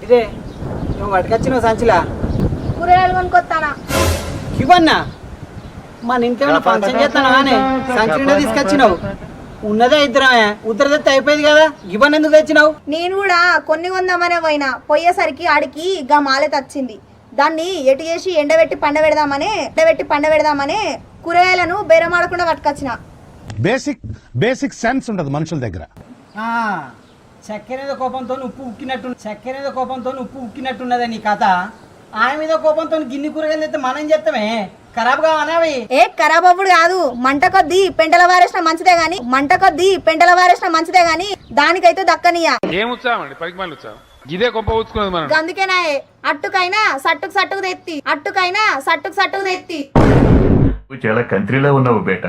ఇదే నువ్వు పట్టుకొచ్చినావు సంచిలా కూరగాయలు కొనుక్కొస్తానా ఇవన్నా మన ఇంట్లో ఫంక్షన్ చేస్తాను అని సంచి నిండా తీసుకొచ్చినావు. ఉన్నదే ఇద్దరమే ఉత్తర తెత్తే అయిపోయింది కదా, ఇవన్నీ ఎందుకు తెచ్చినావు? నేను కూడా కొన్ని కొందామనే పోయినా, పోయేసరికి ఆడికి గా మాలె తచ్చింది. దాన్ని ఎటు చేసి ఎండబెట్టి పండబెడదామని కూరగాయలను బేరమాడకుండా పట్టుకొచ్చిన. బేసిక్ సెన్స్ ఉంటుంది మనుషుల దగ్గర. చక్కెర మీద కోపంతో ఉప్పు ఉక్కినట్టున్నదే నీ కథ. ఆయన మీద కోపంతో గిన్నె కూరగాయలు తెస్తే మనం చేస్తామే, ఖరాబ్ కావనే అవి. ఏ ఖరాబ్ అప్పుడు కాదు, మంట కొద్దీ పెంటల వారేసిన మంచిదే గాని దానికైతే దక్కనియా. అందుకేనా అట్టుకైనా సట్టుకు తెత్తి చాలా కంట్రీలో ఉన్నావు బేట.